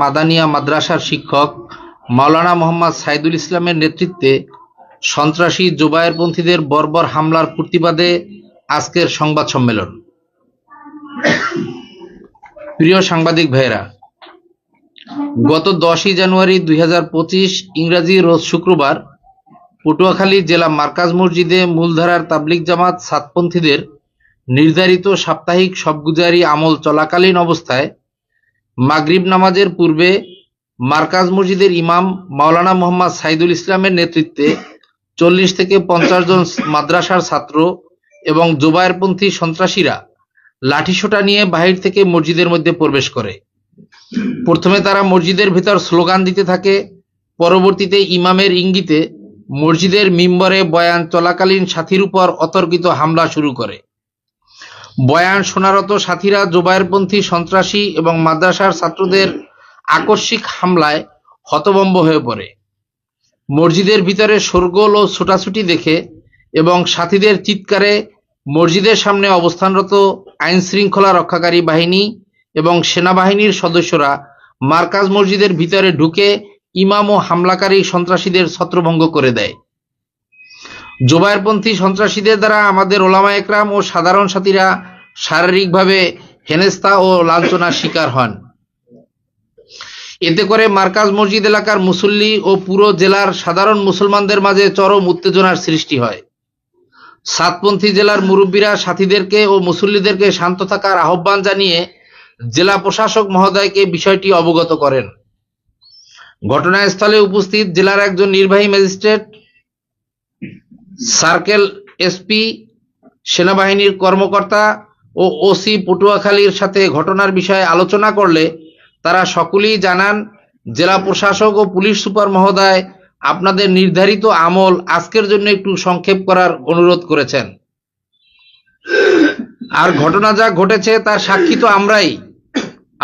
মাদানিয়া মাদ্রাসার শিক্ষক মাওলানা মোহাম্মদ সাইদুল ইসলামের নেতৃত্বে সন্ত্রাসী জোবায়েরপন্থীদের বর্বর হামলার প্রতিবাদে আজকের সংবাদ সম্মেলন। প্রিয় সাংবাদিক ভাইয়েরা, গত 10ই জানুয়ারি 2025 ইংরাজি রোজ শুক্রবার পটুয়াখালী জেলা মার্কাজ মসজিদে মূলধারার তাবলিগ জামাত সাতপন্থীদের নির্ধারিত সাপ্তাহিক শবগুজারি আমল চলাকালীন অবস্থায় মাগরিব নামাজের পূর্বে মার্কাজ মসজিদের ইমাম মাওলানা মোহাম্মদ সাইদুল ইসলামের নেতৃত্বে 40 থেকে 50 জন মাদ্রাসার ছাত্র এবং জোবায়েরপন্থী সন্ত্রাসীরা লাঠিসোঁটা নিয়ে বাহির থেকে মসজিদের মধ্যে প্রবেশ করে। প্রথমে তারা মসজিদের ভেতর স্লোগান দিতে থাকে, পরবর্তীতে ইমামের ইঙ্গিতে মসজিদের মিম্বরে বয়ান চলাকালীন সাথীর উপর অতর্কিত হামলা শুরু করে। বয়ান শোনারত সাথীরা জোবায়েরপন্থী সন্ত্রাসী এবং মাদ্রাসার ছাত্রদের আকস্মিক হামলায় হতভম্ব হয়ে পড়ে। মসজিদের ভিতরে শোরগোল ও ছোটাছুটি দেখে এবং সাথীদের চিৎকারে মসজিদের সামনে অবস্থানরত আইন শৃঙ্খলা রক্ষাকারী বাহিনী এবং সেনাবাহিনীর সদস্যরা মার্কাজ মসজিদের ভিতরে ঢুকে ইমাম ও হামলাকারী সন্ত্রাসীদের ছত্রভঙ্গ করে দেয়। জোবায়েরপন্থী সন্ত্রাসীদের দ্বারা আমাদের ওলামা একরাম ও সাধারণ সাথীরা শারীরিকভাবে হেনস্থা ও লাঞ্ছনার শিকার হন। এতে করে মার্কাজ মসজিদ এলাকার মুসল্লি ও পুরো জেলার সাধারণ মুসলমানদের মাঝে চরম উত্তেজনার সৃষ্টি হয়। সাতপন্থী জেলার মুরব্বীরা সাথীদেরকে ও মুসল্লিদেরকে শান্ত থাকার আহ্বান জানিয়ে জেলা প্রশাসক মহোদয়কে বিষয়টি অবগত করেন। ঘটনাস্থলে উপস্থিত জেলার একজন নির্বাহী ম্যাজিস্ট্রেট, সার্কেল এসপি, সেনাবাহিনীর কর্মকর্তা ও ওসি পটুয়াখালীর সাথে ঘটনার বিষয়ে আলোচনা করলে তারা সকলেই জানান, জেলা প্রশাসক ও পুলিশ সুপার মহোদয় আপনাদের নির্ধারিত আমল আজকের জন্য একটু সংক্ষেপ করার অনুরোধ করেছেন। আর ঘটনা যা ঘটেছে তার সাক্ষী তো আমরাই।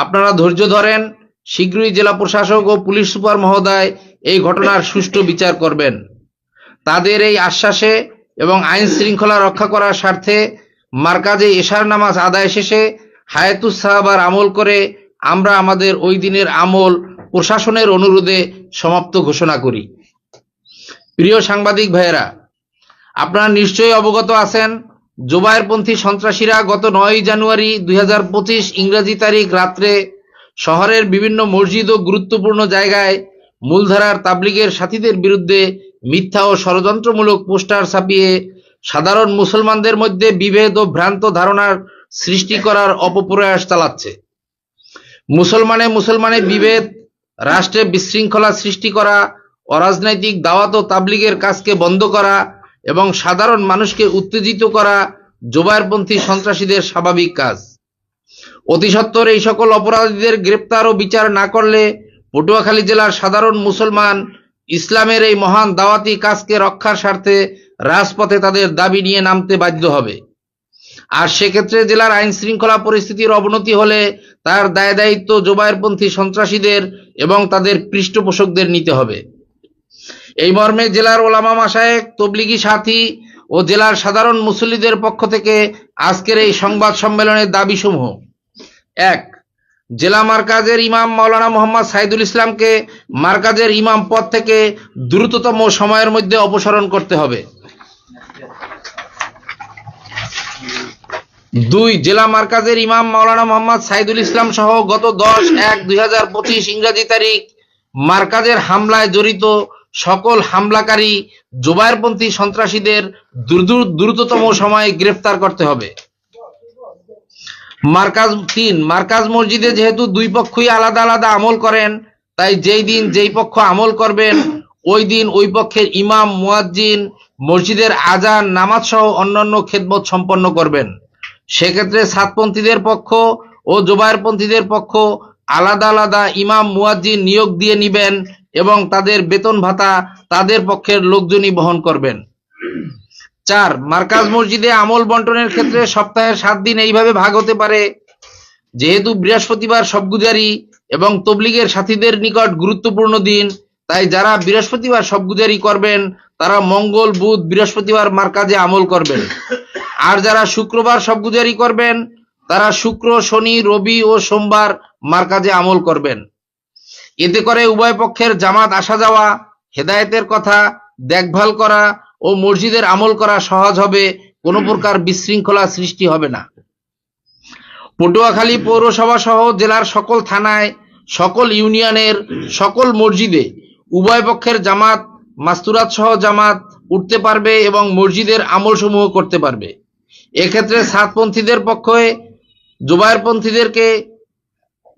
আপনারা ধৈর্য ধরেন, শীঘ্রই জেলা প্রশাসক ও পুলিশ সুপার মহোদয় এই ঘটনার সুষ্ঠু বিচার করবেন। তাদের এই আশ্বাসে এবং আইন শৃঙ্খলা রক্ষা করার স্বার্থে মার্কাজে এশার নামাজ আদায় শেষে হায়াতুস সাহাবার আমল করে আমরা আমাদের ওই দিনের আমল প্রশাসনের অনুরোধে সমাপ্ত ঘোষণা করি। প্রিয় সাংবাদিক ভাইয়েরা, আপনারা নিশ্চয়ই অবগত আছেন, জোবায়েরপন্থী সন্ত্রাসীরা গত 9 জানুয়ারি 2025 ইংরেজি তারিখ রাত্রে শহরের বিভিন্ন মসজিদ ও গুরুত্বপূর্ণ জায়গায় মূলধারার তাবলিগের সাথীদের বিরুদ্ধে মিথ্যা ও ষড়যন্ত্রমূলক পোস্টার ছাপিয়ে সাধারণ মুসলমানদের মধ্যে বিভেদ ও ভ্রান্ত ধারণার সৃষ্টি করার অপপ্রয়াস চালাচ্ছে। মুসলমানে বিভেদ, রাষ্ট্রে বিশৃঙ্খলা সৃষ্টি করা, অরাজনৈতিক দাওয়াত ও তাবলিগের কাজকে বন্ধ করা এবং সাধারণ মানুষকে উত্তেজিত করা জোবায়েরপন্থী সন্ত্রাসীদের স্বাভাবিক কাজ। অতি সত্বর এই সকল অপরাধীদের গ্রেপ্তার ও বিচার না করলে পটুয়াখালী জেলার সাধারণ মুসলমান ইসলামের এই মহান দাওয়াতি কাজকে রক্ষার স্বার্থে রাজপথে তাদের দাবি নিয়ে নামতে বাধ্য হবে। আর সেক্ষেত্রে জেলার আইন শৃঙ্খলা পরিস্থিতির অবনতি হলে তার দায় দায়িত্ব জোবায়েরপন্থী সন্ত্রাসীদের এবং তাদের পৃষ্ঠপোষকদের নিতে হবে। এই মর্মে জেলার ওলামা মাশায়েখ, তবলিগি সাথী ও জেলার সাধারণ মুসল্লিদের পক্ষ থেকে আজকের এই সংবাদ সম্মেলনের দাবিসমূহ: 1. জেলা মার্কাজের ইমাম মাওলানা মোহাম্মদ সাইদুল ইসলামকে মার্কাজের ইমাম পদ থেকে দ্রুততম সময়ের মধ্যে অপসারণ করতে হবে। 2. জেলা মার্কাজের ইমাম মাওলানা মোহাম্মদ সাইদুল ইসলাম সহ গত 10/1/2025 ইংরেজি তারিখ মার্কাজের হামলায় জড়িত সকল হামলাকারী জোবায়েরপন্থী সন্ত্রাসীদের দ্রুততম সময়ে গ্রেফতার করতে হবে। 3. মার্কাজ মসজিদে যেহেতু দুই পক্ষই আলাদা আলাদা আমল করেন, তাই যেই দিন যেই পক্ষ আমল করবেন ওই দিন ওই পক্ষের ইমাম, মুয়াজ্জিন মসজিদের আজান, নামাজ সহ অন্যান্য খেদমত সম্পন্ন করবেন। সেক্ষেত্রে সাতপন্থীদের পক্ষ ও জোবায়েরপন্থীদের পক্ষ আলাদা আলাদা ইমাম, মুয়াজ্জিন নিয়োগ দিয়ে নিবেন এবং তাদের বেতন ভাতা তাদের পক্ষের লোকজনই বহন করবেন। 4. মার্কাজ মসজিদে আমল বন্টনের ক্ষেত্রে সপ্তাহের 7 দিন এইভাবে ভাগ হতে পারে: যেহেতু বৃহস্পতিবার শবগুজারি এবং তবলিগের সাথীদের নিকট গুরুত্বপূর্ণ দিন, তাই যারা বৃহস্পতিবার শবগুজারি করবেন তারা মঙ্গল, বুধ, বৃহস্পতিবার মার্কাজে আমল করবেন। আর যারা শুক্রবার শবগুজারি করবেন তারা শুক্র, শনি, রবি ও সোমবার মার্কাজে আমল করবেন। এতে করে উভয় পক্ষের জামাত আসা যাওয়া, হেদায়েতের কথা দেখভাল করা ও মসজিদের আমল করা সহজ হবে, কোনো প্রকার বিশৃঙ্খলা সৃষ্টি হবে না। পটুয়াখালী পৌরসভা সহ জেলার সকল থানায়, সকল ইউনিয়নের সকল মসজিদে উভয় পক্ষের জামাত, মাস্তুরাত সহ জামাত উঠতে পারবে এবং মসজিদের আমল সমূহ করতে পারবে। এক্ষেত্রে সাতপন্থীদের পক্ষে জোবায়েরপন্থীদেরকে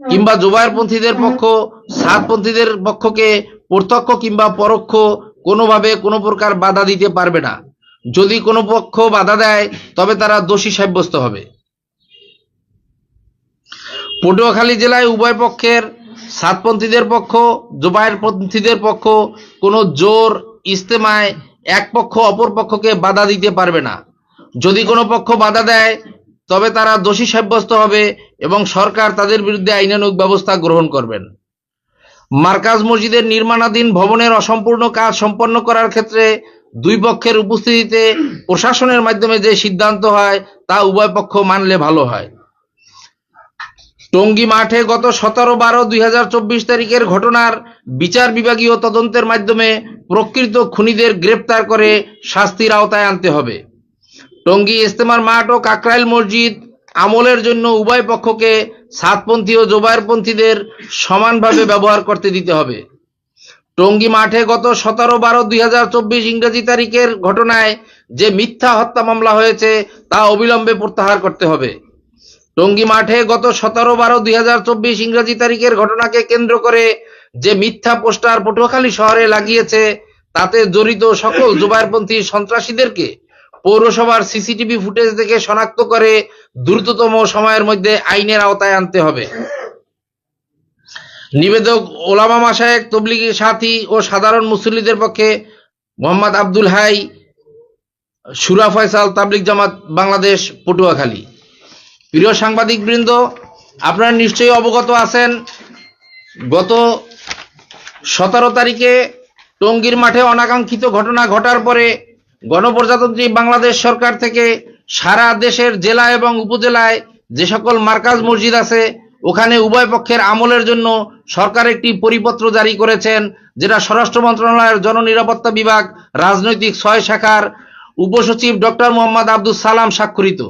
কিংবা জোবায়েরপন্থীদের পক্ষ সাতপন্থীদের পক্ষকে প্রত্যক্ষ কিংবা পরোক্ষ কোনোভাবে কোনো প্রকার বাধা দিতে পারবে না। যদি কোনো পক্ষ বাধা দেয় তবে তারা দোষী সাব্যস্ত হবে। পটুয়াখালী জেলায় উভয় পক্ষের সাতপন্থীদের পক্ষ, জোবায়েরপন্থীদের পক্ষ কোনো জোর ইজতেমায় এক পক্ষ অপর পক্ষকে বাধা দিতে পারবে না। যদি কোনো পক্ষ বাধা দেয় তবে তারা দোষী সাব্যস্ত হবে এবং সরকার তাদের বিরুদ্ধে আইনানুগ ব্যবস্থা গ্রহণ করবেন। মার্কাজ মসজিদের নির্মাণাধীন ভবনের অসম্পূর্ণ কাজ সম্পন্ন করার ক্ষেত্রে দুই পক্ষের উপস্থিতিতে প্রশাসনের মাধ্যমে যে সিদ্ধান্ত হয় তা উভয় পক্ষ মানলে ভালো হয়। টঙ্গী মাঠে গত 17/12/2024 তারিখের ঘটনার বিচার বিভাগীয় তদন্তের মাধ্যমে প্রকৃত খুনিদের গ্রেপ্তার করে শাস্তির আওতায় আনতে হবে। টঙ্গী ইজতেমার মাঠ ও কাকরাইল মসজিদ আমলের জন্য উভয় পক্ষকে সাতপন্থী ও জোবায়েরপন্থীদের সমানভাবে ব্যবহার করতে দিতে হবে। টঙ্গী মাঠে গত 17/12/2024 ইংরেজি তারিখের ঘটনায় যে মিথ্যা হত্যা মামলা হয়েছে তা অবিলম্বে প্রত্যাহার করতে হবে। টঙ্গী মাঠে গত 17/12/2024 ইংরেজি তারিখের ঘটনাকে কেন্দ্র করে যে মিথ্যা পোস্টার পটুয়াখালী শহরে লাগিয়েছে তাতে জড়িত সকল জোবায়েরপন্থী সন্ত্রাসীদেরকে পৌরসভার সিসিটিভি ফুটেজ থেকে শনাক্ত করে দ্রুততম সময়ের মধ্যে আইনের আওতায় আনতে হবে। নিবেদক ওলামা মাশায়েখ, তবলিগি সাথী ও সাধারণ মুসল্লিদের পক্ষে মোহাম্মদ আব্দুল হাই, সুরা ফয়সাল, তাবলিগ জামাত বাংলাদেশ, পটুয়াখালী। প্রিয় সাংবাদিকবৃন্দ, আপনারা নিশ্চয়ই অবগত আছেন গত 17 তারিখে টঙ্গীর মাঠে অনাকাঙ্ক্ষিত ঘটনা ঘটার পরে গণপ্রজাতন্ত্রী বাংলাদেশ সরকার থেকে সারা দেশের জেলা এবং উপজেলায় যে সকল মার্কাজ মসজিদ আছে ওখানে উভয় পক্ষের আমলের জন্য সরকার একটি পরিপত্র জারি করেছেন, যেটা স্বরাষ্ট্র মন্ত্রণালয়ের জননিরাপত্তা বিভাগ রাজনৈতিক 6 শাখার উপসচিব ডক্টর মোহাম্মদ আব্দুল সালাম স্বাক্ষরিত।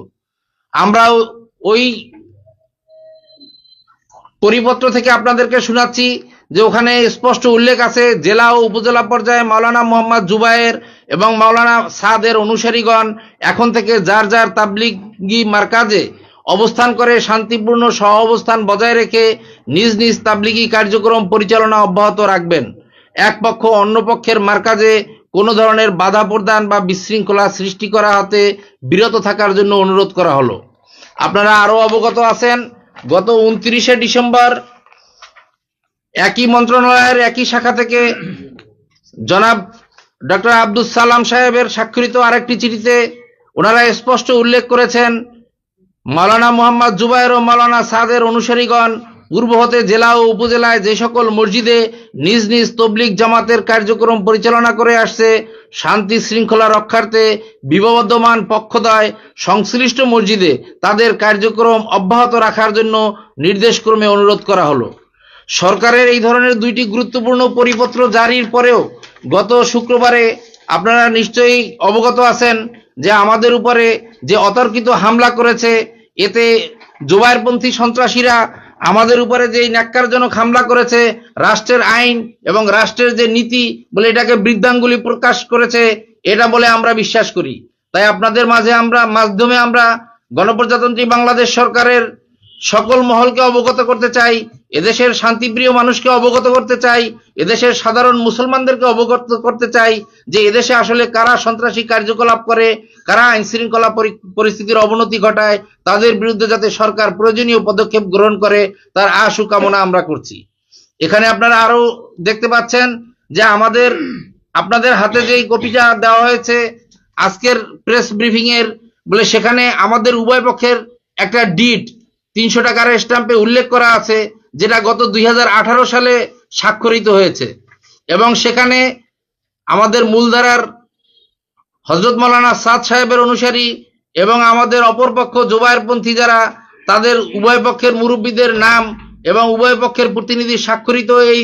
আমরা ওই পরিপত্র থেকে আপনাদেরকে শোনাচ্ছি যে ওখানে স্পষ্ট উল্লেখ আছে জেলা ও উপজেলা পর্যায়ে মাওলানা মোহাম্মদ জুবায়ের এবং মাওলানা সাদের অনুসারীগণ এখন থেকে যার যার তাবলিগি মার্কাজে অবস্থান করে শান্তিপূর্ণ সহাবস্থান বজায় রেখে নিজ নিজ তাবলিগি কার্যক্রম পরিচালনা অব্যাহত রাখবেন। এক পক্ষ অন্য পক্ষের মার্কাজে কোনো ধরনের বাধা প্রদান বা বিশৃঙ্খলা সৃষ্টি করা হতে বিরত থাকার জন্য অনুরোধ করা হলো। আপনারা আরো অবগত আছেন গত 29শে ডিসেম্বর একই মন্ত্রণালয়ের একই শাখা থেকে জনাব ডক্টর আব্দুল সালাম সাহেবের স্বাক্ষরিত আরেকটি চিঠিতে ওনারা স্পষ্ট উল্লেখ করেছেন মাওলানা মোহাম্মদ জুবায়ের ও মাওলানা সাদের অনুসারীগণ পূর্ব হতে জেলা ও উপজেলায় যে সকল মসজিদে নিজ নিজ তবলিগ জামাতের কার্যক্রম পরিচালনা করে আসছে শান্তি শৃঙ্খলা রক্ষার্থে বিবদমান পক্ষদ্বয় সংশ্লিষ্ট মসজিদে তাদের কার্যক্রম অব্যাহত রাখার জন্য নির্দেশক্রমে অনুরোধ করা হলো। সরকারের এই ধরনের দুইটি গুরুত্বপূর্ণ পরিপত্র জারির পরেও গত শুক্রবারে আপনারা নিশ্চয়ই অবগত আছেন যে আমাদের উপরে যে অতর্কিত হামলা করেছে, এতে জোবায়েরপন্থী সন্ত্রাসীরা আমাদের উপরে যে ন্যাক্কারজনক হামলা করেছে, রাষ্ট্রের আইন এবং রাষ্ট্রের যে নীতি বলে এটাকে বৃদ্ধাঙ্গুলি প্রকাশ করেছে, এটা বলে আমরা বিশ্বাস করি। তাই আপনাদের মাধ্যমে আমরা গণপ্রজাতন্ত্রী বাংলাদেশ সরকারের সকল মহলকে অবগত করতে চাই, এদেশের শান্তিপ্রিয় মানুষকে অবগত করতে চাই, এদেশের সাধারণ মুসলমানদেরকে অবগত করতে চাই যে এদেশে আসলে কারা সন্ত্রাসী কার্যকলাপ করে, কারা আইন শৃঙ্খলা পরিস্থিতির অবনতি ঘটায়, তাদের বিরুদ্ধে যাতে সরকার প্রয়োজনীয় পদক্ষেপ গ্রহণ করে তার আশু কামনা আমরা করছি। এখানে আপনারা আরো দেখতে পাচ্ছেন যে আপনাদের হাতে যে কপিটা দেওয়া হয়েছে আজকের প্রেস ব্রিফিং এর বলে, সেখানে আমাদের উভয় পক্ষের একটা ডিড 300 টাকার স্ট্যাম্পে উল্লেখ করা আছে, যেটা গত 2018 সালে স্বাক্ষরিত হয়েছে এবং সেখানে আমাদের মূলধারার হযরত মাওলানা সাদ সাহেবের অনুসারী এবং আমাদের অপরপক্ষ জোবায়েরপন্থী যারা, তাদের উভয় পক্ষের মুরব্বীদের নাম এবং উভয় পক্ষের প্রতিনিধি স্বাক্ষরিত এই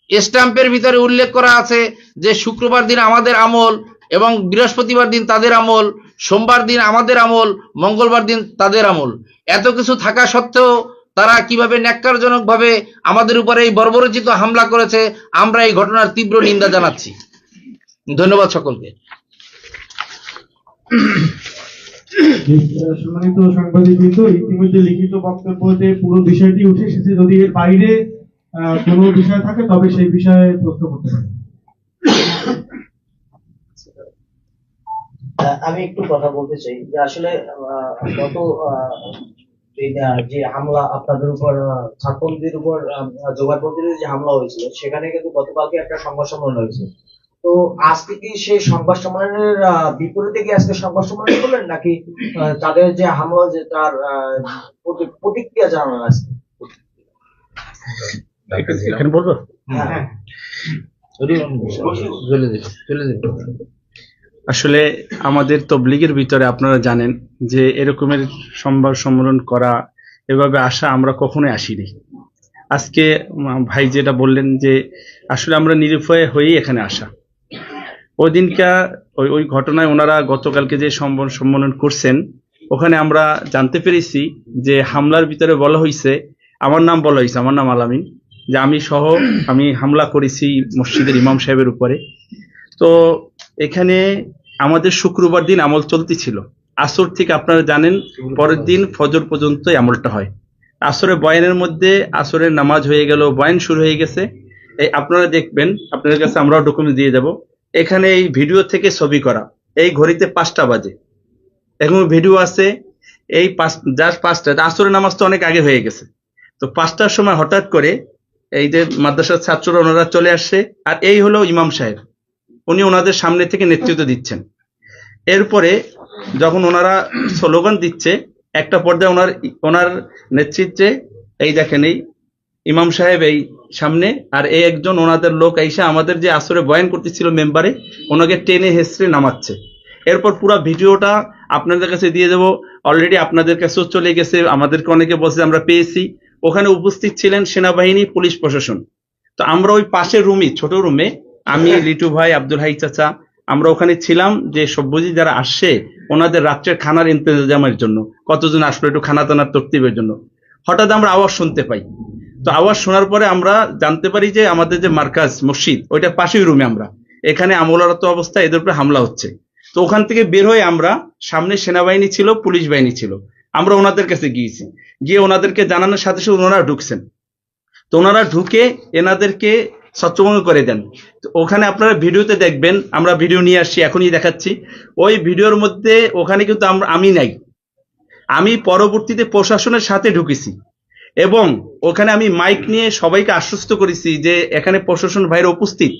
স্ট্যাম্পের ভিতরে উল্লেখ করা আছে যে শুক্রবার দিন আমাদের আমল এবং বৃহস্পতিবার দিন তাদের আমল, সোমবার দিন আমাদের আমল, মঙ্গলবার দিন তাদের আমল। এত কিছু থাকা সত্ত্বেও তারা কিভাবে ন্যাক্কারজনকভাবে আমাদের উপরে এই বর্বরোচিত হামলা করেছে, আমরা এই ঘটনার তীব্র নিন্দা জানাচ্ছি। ধন্যবাদ সকলকে। সম্মানিত সাংবাদিকবৃন্দ, ইতিমধ্যে লিখিত বক্তব্যতে পুরো বিষয়টি উঠে এসেছে। যদি এর বাইরে কোনো বিষয় থাকে তবে সেই বিষয়ে প্রশ্ন করতে পারেন। আমি একটু কথা বলতে চাই যে আসলে গত যে হামলা আপনাদের উপর ছাত্রদের উপর জোগাড়বন্দির যে হামলা হয়েছিল, সেখানে কিন্তু গতকালকে একটা সংবাদ সম্মেলন হয়েছে। তো আজকে কি সেই সংবাদ সম্মেলনের বিপরীতে কি আজকে সংবাদ সম্মেলন করলেন, নাকি তাদের যে হামলা যে তার প্রতিক্রিয়া জানানো আজকে? এখানে বলবো? হ্যাঁ, আসলে আমাদের তবলিগের ভিতরে আপনারা জানেন যে এরকমের সংবাদ সম্মেলন করা, এভাবে আসা আমরা কখনোই আসিনি। আজকে ভাই যেটা বললেন যে আসলে আমরা নিরুপায় হয়েই এখানে আসা। ওই দিনকা ওই ঘটনায় ওনারা গতকালকে যে সংবাদ সম্মেলন করছেন, ওখানে আমরা জানতে পেরেছি যে হামলার ভিতরে বলা হয়েছে, আমার নাম বলা হয়েছে, আমার নাম আলামিন, যে আমি হামলা করেছি মসজিদের ইমাম সাহেবের উপরে। তো এখানে আমাদের শুক্রবার দিন আমল চলতেছিল, আসর থেকে আপনারা জানেন পরের দিন ফজর পর্যন্ত আমলটা হয়। আসরে বয়ানের মধ্যে আসরের নামাজ হয়ে গেল, বয়ান শুরু হয়ে গেছে। এই আপনারা দেখবেন, আপনাদের কাছে আমরাও ডকুমেন্ট দিয়ে যাব। এখানে এই ভিডিও থেকে ছবি করা, এই ঘড়িতে 5টা বাজে, এখন ভিডিও আছে। এই জাস্ট 5টা, আসরের নামাজ তো অনেক আগে হয়ে গেছে। তো 5টার সময় হঠাৎ করে এই যে মাদ্রাসার ছাত্ররা ওনারা চলে আসছে, আর এই হলো ইমাম সাহেব, উনি ওনাদের সামনে থেকে নেতৃত্ব দিচ্ছেন। এরপরে যখন ওনারা স্লোগান দিচ্ছে, একটা পর্যায়ে ওনার নেতৃত্বে এই দেখেন এই ইমাম সাহেব এই সামনে, আর এই একজন ওনাদের লোক আইসা আমাদের যে আসরে বয়ান করতেছিল মেম্বারে, ওনাকে টেনে হেসড়ে নামাচ্ছে। এরপর পুরো ভিডিওটা আপনাদের কাছে দিয়ে দেবো। অলরেডি আপনাদের কাছেও চলে গেছে, আমাদেরকে অনেকে বলছে আমরা পেয়েছি। ওখানে উপস্থিত ছিলেন সেনাবাহিনী, পুলিশ প্রশাসন। তো আমরা ওই পাশের রুমে, ছোট রুমে, আমি, লিটু ভাই, আব্দুল হাই চাচা, আমরা ওখানে ছিলাম যে সভ্যজি যারা আসছে ওনাদের রাত্রের খানার ইন্তজামের জন্য, কতজন আসলো একটু খানা টানার তরতিবের জন্য। হঠাৎ আমরা আওয়াজ শুনতে পাই। তো আওয়াজ শোনার পরে আমরা জানতে পারি যে আমাদের যে মার্কাজ মসজিদ, ওইটা পাশেই রুমে আমরা, এখানে আমলরত অবস্থায় এদের উপরে হামলা হচ্ছে। তো ওখান থেকে বের হয়ে আমরা, সামনে সেনাবাহিনী ছিল, পুলিশ বাহিনী ছিল, আমরা ওনাদের কাছে গিয়েছি। গিয়ে ওনাদেরকে জানানোর সাথে সাথে ওনারা ঢুকছেন। তো ওনারা ঢুকে এনাদেরকে ছত্রভঙ্গ করে দেন। তো ওখানে আপনারা ভিডিওতে দেখবেন, আমরা ভিডিও নিয়ে আসছি, এখনই দেখাচ্ছি। ওই ভিডিওর মধ্যে ওখানে কিন্তু আমি নাই, আমি পরবর্তীতে প্রশাসনের সাথে ঢুকেছি এবং ওখানে আমি মাইক নিয়ে সবাইকে আশ্বস্ত করেছি যে এখানে প্রশাসন ভাইয়ের উপস্থিত,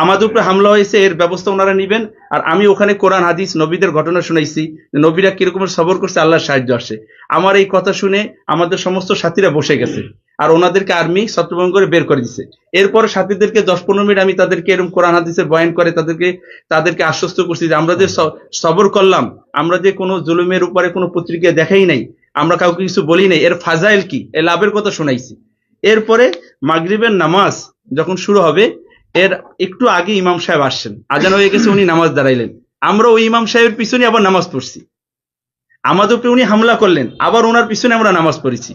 আমাদের উপরে হামলা হয়েছে, এর ব্যবস্থা ওনারা নেবেন। আর আমি ওখানে কোরআন হাদিস নবীদের ঘটনা শুনাইছি, নবীরা কিরকমের সবর করছে, আল্লাহর সাহায্য আসে। আমার এই কথা শুনে আমাদের সমস্ত সাথীরা বসে গেছে, আর ওনাদেরকে আর্মি ছত্রভঙ্গ করে বের করে দিছে। এরপর সাথীদেরকে 10-15 মিনিট আমি তাদেরকে এরকম কোরআন হাদিসের বয়ান করে তাদেরকে আশ্বস্ত করছি যে আমরা যে সবর করলাম, আমরা যে কোনো জুলুমের উপরে কোনো প্রতিক্রিয়া দেখাই নাই, আমরা কাউকে কিছু বলি নাই, এর ফাজাইল কি, এর লাভের কথা শোনাইছি। এরপরে মাগরিবের নামাজ যখন শুরু হবে, এর একটু আগে ইমাম সাহেব আসছেন, আজান হয়ে গেছে, উনি নামাজ দাঁড়াইলেন। আমরা ওই ইমাম সাহেবের পিছনে আবার নামাজ পড়ছি। আমাদের উপরে উনি হামলা করলেন, আবার ওনার পিছনে আমরা নামাজ পড়েছি।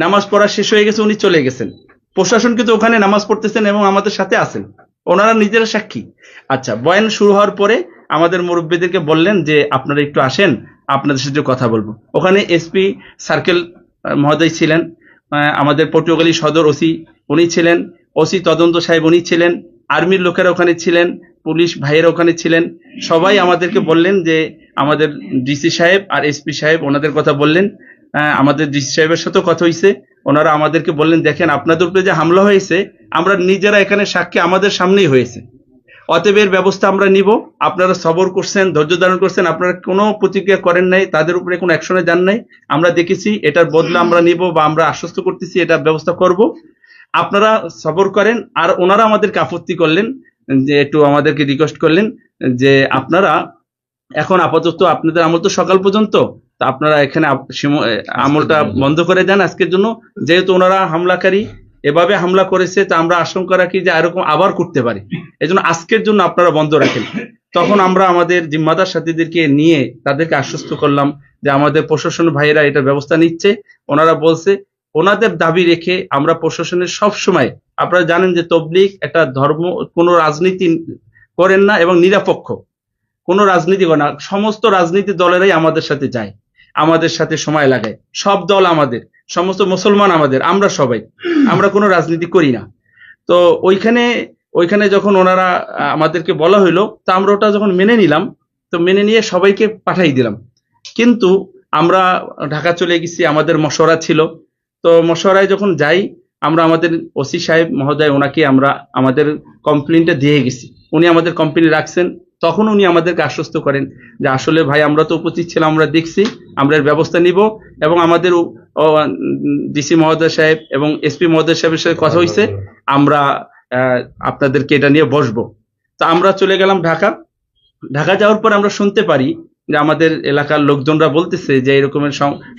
নামাজ পড়া শেষ হয়ে গেছে, উনি চলে গেছেন। প্রশাসন কিন্তু ওখানে নামাজ পড়তেছেন এবং আমাদের সাথে আছেন, ওনারা নিজেরা সাক্ষী। আচ্ছা, বয়ান শুরু হওয়ার পরে আমাদের মুরব্বীদেরকে বললেন যে আপনারা একটু আসেন, আপনাদের সাথে কথা বলবো। ওখানে এসপি সার্কেল মহোদয় ছিলেন, আমাদের পটুয়াখালী সদর ওসি উনি ছিলেন, ওসি তদন্ত সাহেব উনি ছিলেন, আর্মির লোকেরা ওখানে ছিলেন, পুলিশ ভাইয়েরা ওখানে ছিলেন। সবাই আমাদেরকে বললেন যে আমাদের ডিসি সাহেব আর এসপি সাহেব ওনাদের কথা বললেন। আমাদের ডিসি সাহেবের সাথেও কথা হয়েছে, ওনারা আমাদেরকে বললেন দেখেন আপনাদের উপরে যে হামলা হয়েছে, আমরা নিজেরা এখানে সাক্ষী, আমাদের সামনেই হয়েছে, অতএব এর ব্যবস্থা আমরা নিব। আপনারা সবর করছেন, ধৈর্য ধারণ করছেন, আপনারা কোনো প্রতিক্রিয়া করেন নাই, তাদের উপরে কোনো অ্যাকশনে যান নাই, আমরা দেখেছি। এটার বদলা আমরা নিব বা আমরা আশ্বস্ত করতেছি এটার ব্যবস্থা করব, আপনারা সবর করেন। আর ওনারা আমাদেরকে আপত্তি করলেন, যে একটু আমাদেরকে রিকোয়েস্ট করলেন যে আপনারা এখন আপাতত আপনাদের আমল তো সকাল পর্যন্ত, তো আপনারা এখানে আমলটা বন্ধ করে দেন আজকের জন্য, যেহেতু ওনারা হামলাকারী এভাবে হামলা করেছে, তা আমরা আশঙ্কা রাখি যে এরকম আবার করতে পারে, এই জন্য আজকের জন্য আপনারা বন্ধ রাখেন। তখন আমরা আমাদের জিম্মাদার সাথীদেরকে নিয়ে তাদেরকে আশ্বস্ত করলাম যে আমাদের প্রশাসন ভাইয়েরা এটা ব্যবস্থা নিচ্ছে। ওনারা বলছে ওনাদের দাবি রেখে আমরা প্রশাসনের সব সময়, আপনারা জানেন যে তবলিগ একটা ধর্ম, কোনো রাজনীতি করেন না এবং নিরপেক্ষ, কোনো রাজনীতি করে না। সমস্ত রাজনীতি দলেরাই আমাদের সাথে যায়, আমাদের সাথে সময় লাগায়। সব দল আমাদের, সমস্ত মুসলমান আমাদের, আমরা সবাই, আমরা কোনো রাজনীতি করি না। তো ওইখানে যখন ওনারা আমাদেরকে বলা হইলো, তা আমরা ওটা যখন মেনে নিলাম, তো মেনে নিয়ে সবাইকে পাঠাই দিলাম। কিন্তু আমরা ঢাকা চলে গেছি, আমাদের মশওয়ারা ছিল। তো মশওয়ারায় যখন যাই, আমরা আমাদের ওসি সাহেব মহোদয়, ওনাকে আমরা আমাদের কমপ্লেনটা দিয়ে গেছি, উনি আমাদের কমপ্লেন রাখছেন। তখন উনি আমাদেরকে আশ্বস্ত করেন যে আসলে ভাই আমরা তো উপস্থিত ছিলাম, আমরা দেখছি, আমরা এর ব্যবস্থা নিব। এবং আমাদের ডিসি মহোদয় সাহেব এবং এসপি মহোদয় সাহেবের সাথে কথা হয়েছে, আমরা আপনাদেরকে এটা নিয়ে বসবো। তো আমরা চলে গেলাম ঢাকা যাওয়ার পর আমরা শুনতে পারি যে আমাদের এলাকার লোকজনরা বলতেছে যে এরকমের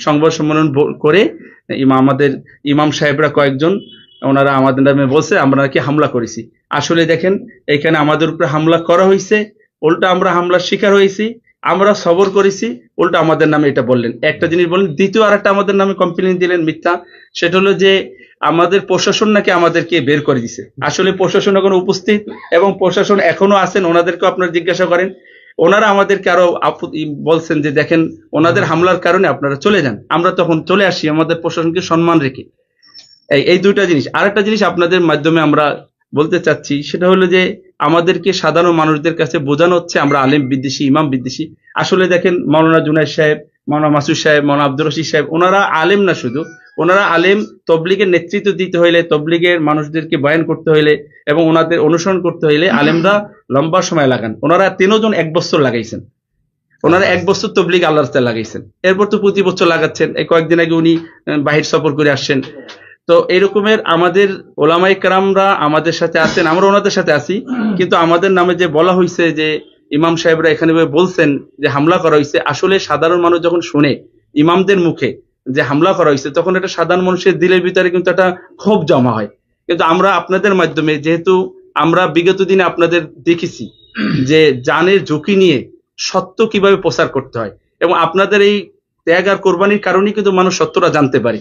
সংবাদ সম্মেলন করে আমাদের ইমাম সাহেবরা কয়েকজন, ওনারা আমাদের নামে বলছে আমরা নাকি হামলা করেছি। আসলে দেখেন, এখানে আমাদের উপরে হামলা করা হয়েছে, উল্টা আমরা হামলার শিকার হয়েছি, আমরা সবর করেছি, উল্টা আমাদের নামে এটা বললেন। একটা জিনিস বললেন, দ্বিতীয় আরেকটা আমাদের নামে কমপ্লেন দিলেন মিথ্যা, সেটা হলো যে আমাদের প্রশাসন নাকি আমাদেরকে বের করে দিছে। আসলে প্রশাসন এখন উপস্থিত এবং প্রশাসন এখনো আছেন, ওনাদেরকেও আপনারা জিজ্ঞাসা করেন। ওনারা আমাদেরকে আরো বলছেন যে দেখেন ওনাদের হামলার কারণে আপনারা চলে যান। আমরা তখন চলে আসি আমাদের প্রশাসনকে সম্মান রেখে। এই দুইটা জিনিস। আরেকটা জিনিস আপনাদের মাধ্যমে আমরা বলতে চাচ্ছি, সেটা হলো যে আমাদেরকে সাধারণ মানুষদের কাছে বোঝানো হচ্ছে আমরা আলেম বিদ্বেষী, ইমাম বিদ্বেষী। আসলে দেখেন, মাওলানা জুনায়েদ সাহেব, মাওলানা মাসুদ সাহেব, মাওলানা আব্দুর রশিদ সাহেব, ওনারা আলেম না শুধু, ওনারা আলেম। তবলিগের নেতৃত্ব দিতে হইলে, তবলিগের মানুষদেরকে বয়ান করতে হইলে এবং ওনাদের অনুসরণ করতে হইলে আলেমরা লম্বা সময় লাগান। ওনারা 13 জন 1 বছর লাগাইছেন, ওনারা 1 বছর তবলিগ আল্লাহর রাস্তায় লাগাইছেন। এরপর তো প্রতি বছর লাগাচ্ছেন। এই কয়েকদিন আগে উনি বাহির সফর করে আসছেন। তো এরকমের আমাদের ওলামায়ে কেরামরা আমাদের সাথে আছেন, আমরা ওনাদের সাথে আছি। কিন্তু আমাদের নামে যে বলা হয়েছে যে ইমাম সাহেবরা এখানে বলছেন যে হামলা করা হয়েছে, আসলে সাধারণ মানুষ যখন শুনে ইমামদের মুখে যে হামলা করা হয়েছে, তখন এটা সাধারণ মানুষের দিলের ভিতরে কিন্তু একটা ক্ষোভ জমা হয়। কিন্তু আমরা আপনাদের মাধ্যমে, যেহেতু আমরা বিগত দিনে আপনাদের দেখেছি যে জানের ঝুঁকি নিয়ে সত্য কিভাবে প্রচার করতে হয়, এবং আপনাদের এই ত্যাগ আর কোরবানির কারণেই কিন্তু মানুষ সত্যটা জানতে পারে।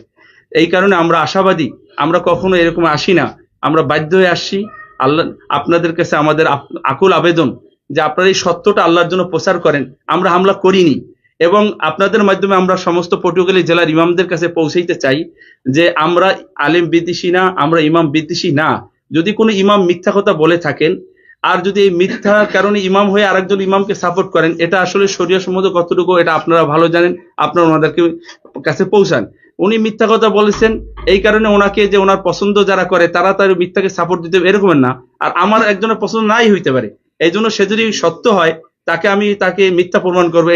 এই কারণে আমরা আশাবাদী, আমরা কখনো এরকম আসি না, আমরা বাধ্য হয়ে আসছি। আল্লাহ আপনাদের কাছে আমাদের আকুল আবেদন যে আপনারা এই সত্যটা আল্লাহর জন্য প্রচার করেন। আমরা হামলা করিনি, এবং আপনাদের মাধ্যমে আমরা সমস্ত পটুয়াখালী জেলার ইমামদের কাছে পৌঁছাইতে চাই যে আমরা আলেম বিদ্বেষী না, আমরা ইমাম বিদ্বেষী না। যদি কোনো ইমাম মিথ্যা কথা বলে থাকেন, আর যদি এই মিথ্যার কারণে ইমাম হয়ে আরেকজন ইমামকে সাপোর্ট করেন, এটা আসলে শরীয়ত সম্মত কতটুকু এটা আপনারা ভালো জানেন, আপনারা ওনাদেরকে কাছে পৌঁছান। উনি মিথ্যা কথা বলেছেন, এই কারণে ওনাকে যে ওনার পছন্দ যারা করে তারা তার মিথ্যাকে সাপোর্ট দিতে এরকমের না। আর আমার একজনের পছন্দ নাই হইতে পারে, এই জন্য সে যদি সত্য হয় তাকে মিথ্যা প্রমাণ করবো।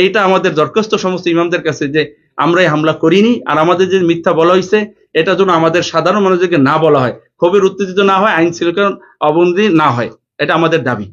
এইটা আমাদের দরখাস্ত সমস্ত ইমামদের কাছে যে আমরা এই হামলা করিনি, আর আমাদের যে মিথ্যা বলা হয়েছে এটা যেন আমাদের সাধারণ মানুষদেরকে না বলা হয়, ক্ষোভের উত্তেজিত না হয়, আইন শৃঙ্খলার অবনতি না হয়, এটা আমাদের দাবি।